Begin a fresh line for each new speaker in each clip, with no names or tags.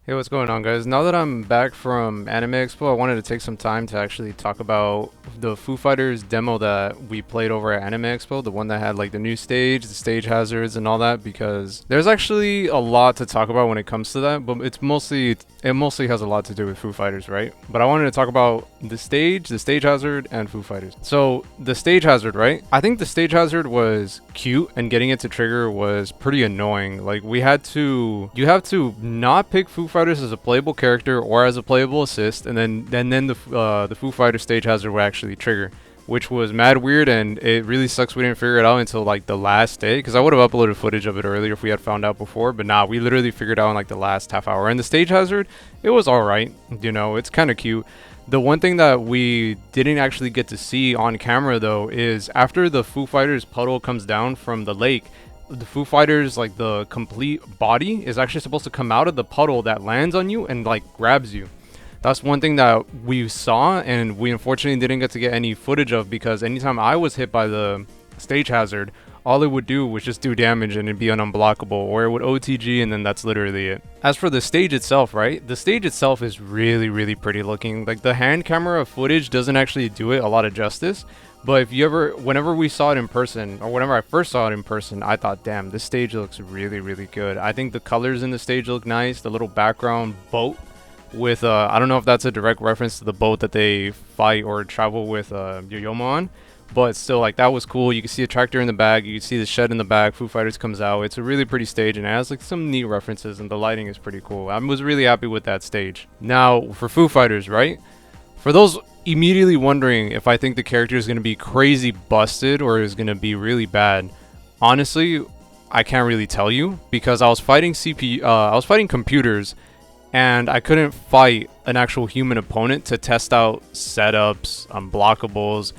Hey, what's going on, guys? Now that I'm back from Anime Expo, I wanted to take some time to actually talk about the Foo Fighters demo that we played over at Anime Expo, the one that had like the new stage, the stage hazards, and all that, because there's actually a lot to talk about when it comes to that, but it mostly has a lot to do with Foo Fighters, right? But I wanted to talk about the stage hazard, and Foo Fighters. So the stage hazard, right? I think the stage hazard was cute, and getting it to trigger was pretty annoying. Like you have to not pick Foo Fighters as a playable character or as a playable assist, and then the Foo Fighters stage hazard would actually trigger, which was mad weird, and it really sucks we didn't figure it out until like the last day, because I would have uploaded footage of it earlier if we had found out before, but nah, we literally figured out in like the last half hour. And the stage hazard, it was alright, you know, it's kind of cute. The one thing that we didn't actually get to see on camera though is after the Foo Fighters puddle comes down from the lake, the Foo Fighters, like the complete body is actually supposed to come out of the puddle that lands on you and like grabs you. That's one thing that we saw, and we unfortunately didn't get to get any footage of, because anytime I was hit by the stage hazard, all it would do was just do damage and it'd be an unblockable, or it would OTG, and then that's literally it. As for the stage itself, right? The stage itself is really pretty looking. Like the hand camera footage doesn't actually do it a lot of justice. But whenever we saw it in person, or whenever I first saw it in person, I thought, damn, this stage looks really good. I think the colors in the stage look nice. The little background boat with, I don't know if that's a direct reference to the boat that they fight or travel with Yoyomo on, but still, like, that was cool. You can see a tractor in the back, you can see the shed in the back, Foo Fighters comes out. It's a really pretty stage, and it has like some neat references, and the lighting is pretty cool. I was really happy with that stage. Now, for Foo Fighters, right? For those immediately wondering if I think the character is going to be crazy busted or is going to be really bad, honestly, I can't really tell you, because I was fighting I was fighting computers, and I couldn't fight an actual human opponent to test out setups, unblockables,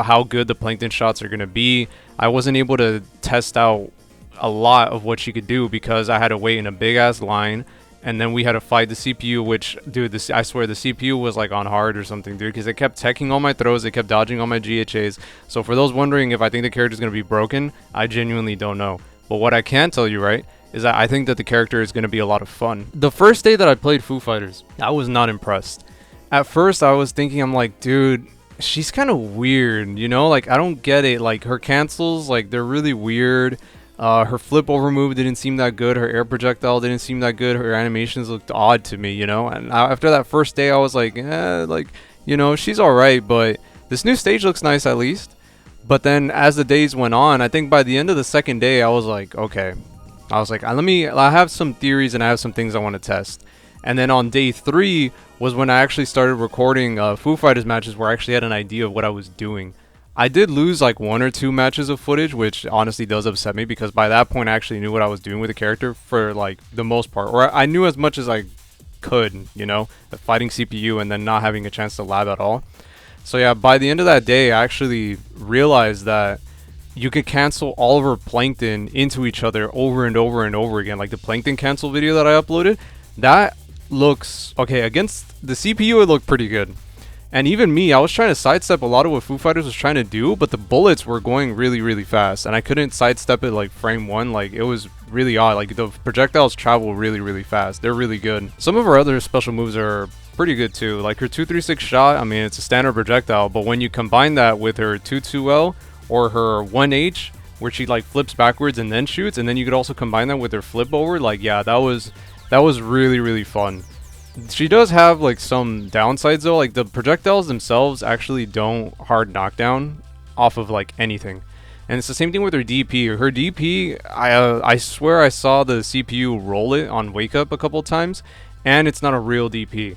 how good the plankton shots are going to be. I wasn't able to test out a lot of what she could do because I had to wait in a big ass line. And then we had to fight the CPU, which, dude, I swear the CPU was like on hard or something, dude, because it kept teching all my throws, it kept dodging all my GHAs. So for those wondering if I think the character is going to be broken, I genuinely don't know. But what I can tell you, right, is that I think that the character is going to be a lot of fun. The first day that I played Foo Fighters, I was not impressed. At first, I was thinking, I'm like, dude, she's kind of weird, you know? Like, I don't get it. Like, her cancels, like, they're really weird. Her flip over move didn't seem that good. Her air projectile didn't seem that good. Her animations looked odd to me, you know? And after that first day, I was like, like, you know, she's alright, but this new stage looks nice at least. But then as the days went on, I think by the end of the second day, I was like, okay. I was like, I have some theories and I have some things I want to test. And then on day 3 was when I actually started recording Foo Fighters matches where I actually had an idea of what I was doing. I did lose like 1 or 2 matches of footage, which honestly does upset me, because by that point I actually knew what I was doing with the character for like the most part, or I knew as much as I could, you know, fighting CPU and then not having a chance to lab at all. So yeah, by the end of that day, I actually realized that you could cancel all of her plankton into each other over and over and over again. Like the plankton cancel video that I uploaded, that looks okay. Against the CPU, it looked pretty good. And even me, I was trying to sidestep a lot of what Foo Fighters was trying to do, but the bullets were going really fast, and I couldn't sidestep it like frame 1. Like, it was really odd. Like, the projectiles travel really fast. They're really good. Some of her other special moves are pretty good too. Like her 236 shot, I mean, it's a standard projectile, but when you combine that with her 22L or her 1H, where she like flips backwards and then shoots, and then you could also combine that with her flip over, like, yeah, that was really fun. She does have like some downsides though, like the projectiles themselves actually don't hard knockdown off of like anything. And it's the same thing with her DP. Her DP, I swear I saw the CPU roll it on wake up a couple times, and it's not a real DP.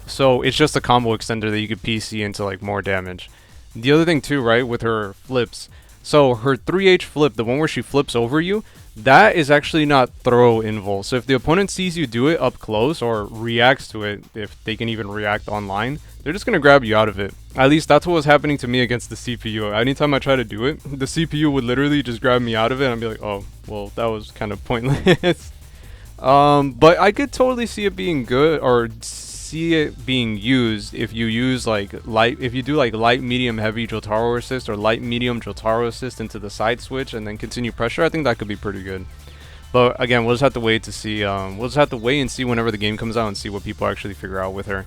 So it's just a combo extender that you could PC into like more damage. The other thing too, right, with her flips. So her 3H flip, the one where she flips over you, that is actually not throw invul. So if the opponent sees you do it up close or reacts to it, if they can even react online, they're just going to grab you out of it. At least that's what was happening to me against the CPU. Anytime I try to do it, the CPU would literally just grab me out of it and I'd be like, oh, well, that was kind of pointless. But I could totally see it being good, or see it being used if you use like if you do like light, medium, heavy Jotaro assist, or light, medium, Jotaro assist into the side switch and then continue pressure. I think that could be pretty good. But again, we'll just have to wait to see. We'll just have to wait and see whenever the game comes out and see what people actually figure out with her.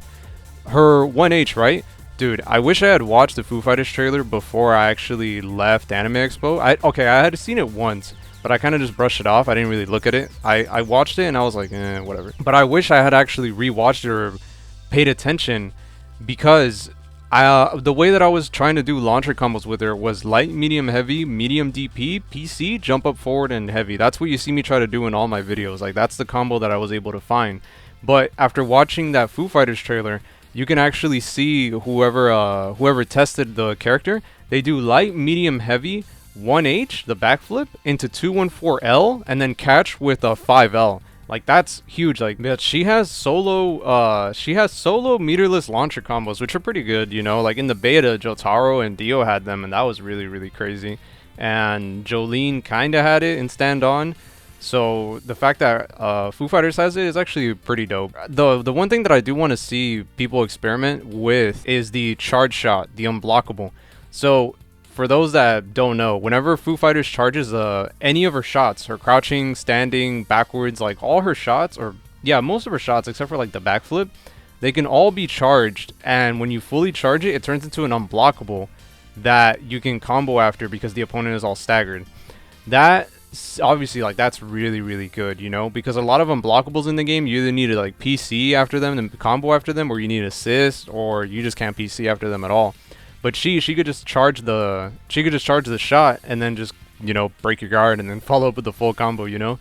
Her 1H, right? Dude, I wish I had watched the Foo Fighters trailer before I actually left Anime Expo. Okay, I had seen it once, but I kind of just brushed it off. I didn't really look at it. I watched it and I was like, whatever. But I wish I had actually rewatched it or paid attention, because the way that I was trying to do launcher combos with her was light, medium, heavy, medium DP, PC, jump up, forward, and heavy. That's what you see me try to do in all my videos. Like, that's the combo that I was able to find. But after watching that Foo Fighters trailer, you can actually see whoever tested the character, they do light, medium, heavy, 1H, the backflip, into 214L, and then catch with a 5L. Like, that's huge. Like, she has solo meterless launcher combos, which are pretty good, you know. Like, in the beta, Jotaro and Dio had them, and that was really, really crazy. And Jolene kind of had it in Stand On. So the fact that Foo Fighters has it is actually pretty dope. The one thing that I do want to see people experiment with is the charge shot, the unblockable. So for those that don't know, whenever Foo Fighters charges any of her shots, her crouching, standing, backwards, like all her shots, or yeah, most of her shots except for like the backflip, they can all be charged, and when you fully charge it, it turns into an unblockable that you can combo after because the opponent is all staggered. That obviously, like, that's really, really good, you know, because a lot of unblockables in the game, you either need to like PC after them and combo after them, or you need assist, or you just can't PC after them at all. But she could just charge the shot and then just, you know, break your guard and then follow up with the full combo, you know.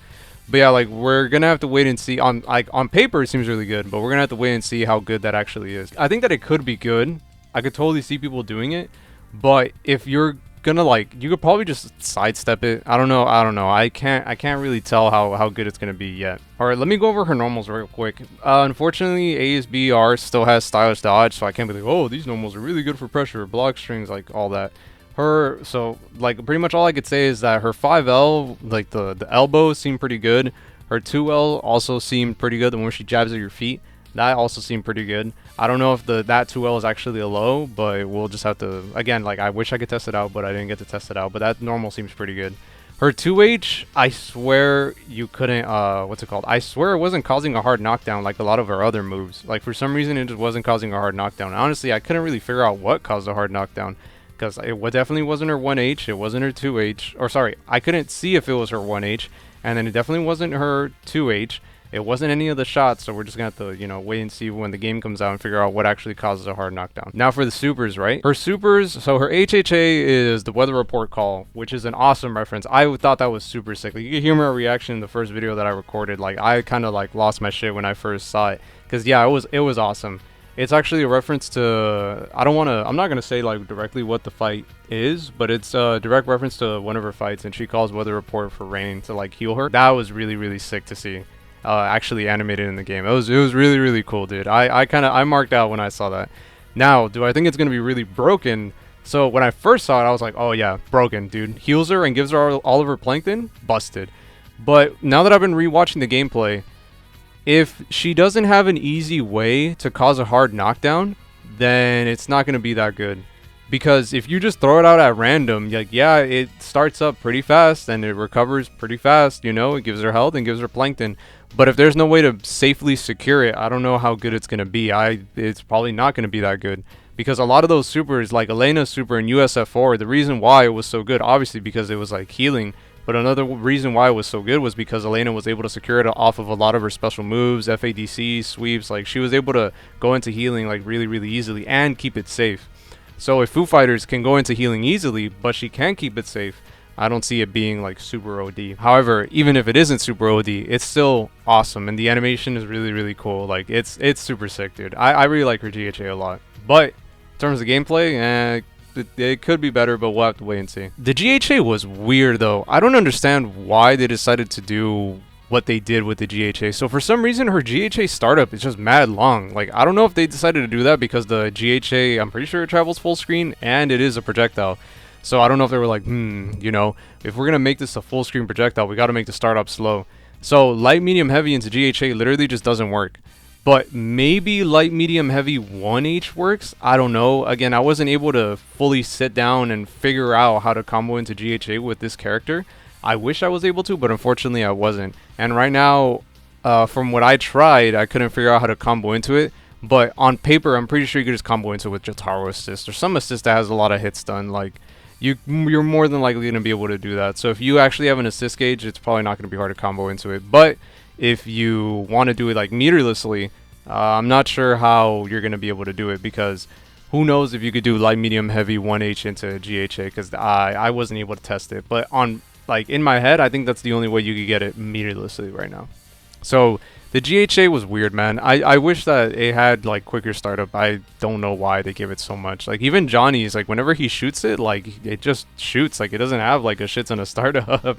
But yeah, like, we're gonna have to wait and see. On paper it seems really good, but we're gonna have to wait and see how good that actually is. I think that it could be good. I could totally see people doing it, but if you're gonna, like, you could probably just sidestep it. I don't know. I can't really tell how good it's gonna be yet. All right, let me go over her normals real quick. Unfortunately, ASBR still has stylish dodge, so I can't be like, oh, these normals are really good for pressure, block strings, like all that. So like pretty much all I could say is that her 5L, like the elbows seem pretty good. Her 2L also seemed pretty good. The one where she jabs at your feet, that also seemed pretty good. I don't know if that 2L is actually a low, but we'll just have to, again, like, I wish I could test it out, but I didn't get to test it out. But that normal seems pretty good. Her 2H, I swear you couldn't, what's it called? I swear it wasn't causing a hard knockdown like a lot of her other moves. Like, for some reason, it just wasn't causing a hard knockdown. Honestly, I couldn't really figure out what caused a hard knockdown, because it definitely wasn't her 1H, it wasn't her 2H, or sorry, I couldn't see if it was her 1H, and then it definitely wasn't her 2H. It wasn't any of the shots, so we're just gonna have to, you know, wait and see when the game comes out and figure out what actually causes a hard knockdown. Now for the supers, right? Her supers, so her HHA is the weather report call, which is an awesome reference. I thought that was super sick. Like, you could hear my reaction in the first video that I recorded. Like, I kind of like lost my shit when I first saw it, because yeah, it was awesome. It's actually a reference to, I'm not gonna say like directly what the fight is, but it's a direct reference to one of her fights, and she calls weather report for rain to like heal her. That was really, really sick to see. Actually animated in the game. It was really, really cool, dude. I marked out when I saw that. Now, do I think it's gonna be really broken? So when I first saw it, I was like, oh yeah, broken, dude. Heals her and gives her all of her plankton, busted. But now that I've been rewatching the gameplay, if she doesn't have an easy way to cause a hard knockdown, then it's not gonna be that good. Because if you just throw it out at random, like, yeah, it starts up pretty fast and it recovers pretty fast, you know, it gives her health and gives her plankton. But if there's no way to safely secure it, I don't know how good it's going to be. It's probably not going to be that good. Because a lot of those supers, like Elena's super and USF4, the reason why it was so good, obviously because it was like healing, but another reason why it was so good was because Elena was able to secure it off of a lot of her special moves, FADC, sweeps. Like, she was able to go into healing like really, really easily and keep it safe. So if Foo Fighters can go into healing easily, but she can keep it safe, I don't see it being like super OD. However, even if it isn't super OD, it's still awesome, and the animation is really, really cool. Like, it's super sick, dude. I really like her GHA a lot. But in terms of gameplay, it could be better, but we'll have to wait and see. The GHA was weird though. I don't understand why they decided to do what they did with the GHA. So for some reason, her GHA startup is just mad long. Like, I don't know if they decided to do that because the GHA, I'm pretty sure it travels full screen and it is a projectile. So I don't know if they were like, you know, if we're gonna make this a full screen projectile, we gotta make the startup slow. So light, medium, heavy into GHA literally just doesn't work. But maybe light, medium, heavy 1H works. I don't know. Again, I wasn't able to fully sit down and figure out how to combo into GHA with this character. I wish I was able to, but unfortunately I wasn't. And right now, from what I tried, I couldn't figure out how to combo into it. But on paper, I'm pretty sure you could just combo into it with Jotaro assist or some assist that has a lot of hits done. Like you're more than likely gonna be able to do that. So if you actually have an assist gauge, it's probably not gonna be hard to combo into it. But if you want to do it like meterlessly, I'm not sure how you're gonna be able to do it, because who knows if you could do light, medium, heavy 1H into GHA, because I wasn't able to test it. But on like in my head, I think that's the only way you could get it meterlessly right now. So the GHA was weird, man. I wish that it had like quicker startup. I don't know why they give it so much. Like even Johnny's, like whenever he shoots it, like it just shoots. Like it doesn't have like a shit ton of startup.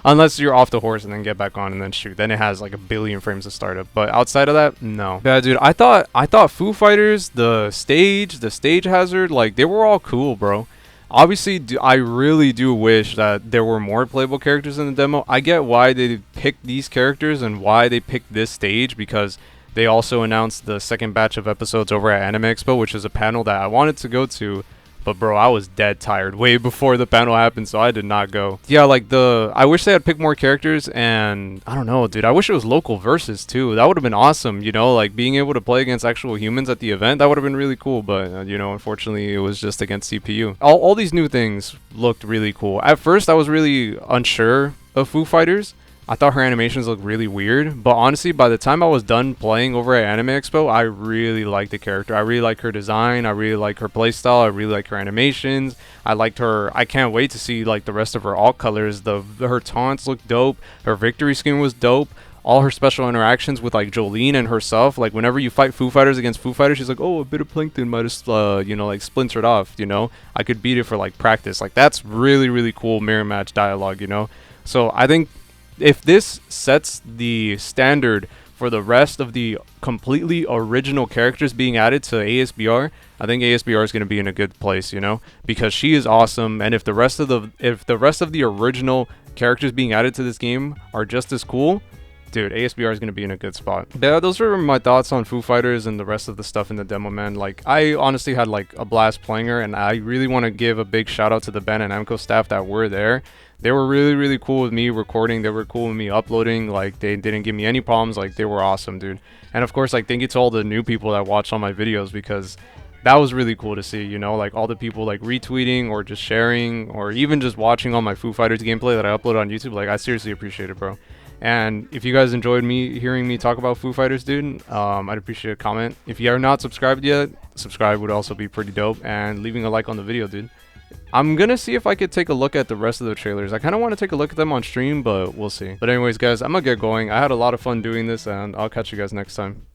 Unless you're off the horse and then get back on and then shoot. Then it has like a billion frames of startup. But outside of that, no. Yeah, dude, I thought Foo Fighters, the stage hazard, like they were all cool, bro. Obviously, I really do wish that there were more playable characters in the demo. I get why they picked these characters and why they picked this stage, because they also announced the second batch of episodes over at Anime Expo, which is a panel that I wanted to go to. But bro, I was dead tired way before the panel happened, so I did not go. Yeah, like I wish they had picked more characters, and I don't know, dude. I wish it was local versus too. That would have been awesome, you know, like being able to play against actual humans at the event. That would have been really cool, but you know, unfortunately, it was just against CPU. All these new things looked really cool. At first, I was really unsure of Foo Fighters. I thought her animations looked really weird, but honestly, by the time I was done playing over at Anime Expo, I really liked the character. I really like her design. I really like her playstyle. I really like her animations. I liked her. I can't wait to see like the rest of her alt colors. Her taunts look dope. Her victory skin was dope. All her special interactions with like Jolene and herself, like whenever you fight Foo Fighters against Foo Fighters, she's like, oh, a bit of plankton might have, you know, like splintered off, you know. I could beat it for like practice. Like that's really, really cool mirror match dialogue, you know. So I think if this sets the standard for the rest of the completely original characters being added to ASBR, I think ASBR is going to be in a good place, you know, because she is awesome. And if the rest of the original characters being added to this game are just as cool, dude, ASBR is going to be in a good spot. Yeah, those are my thoughts on Foo Fighters and the rest of the stuff in the demo, man. Like, I honestly had like a blast playing her, and I really want to give a big shout out to the Ben and Namco staff that were there. They were really, really cool with me recording. They were cool with me uploading. Like, they didn't give me any problems. Like, they were awesome, dude. And of course, like, thank you to all the new people that watched all my videos, because that was really cool to see, you know, like all the people like retweeting or just sharing or even just watching all my Foo Fighters gameplay that I upload on YouTube. Like, I seriously appreciate it, bro. And if you guys enjoyed me hearing me talk about Foo Fighters, dude, I'd appreciate a comment. If you are not subscribed yet, subscribe would also be pretty dope, and leaving a like on the video, dude. I'm gonna see if I could take a look at the rest of the trailers. I kind of want to take a look at them on stream, but we'll see. But anyways, guys, I'm gonna get going. I had a lot of fun doing this, and I'll catch you guys next time.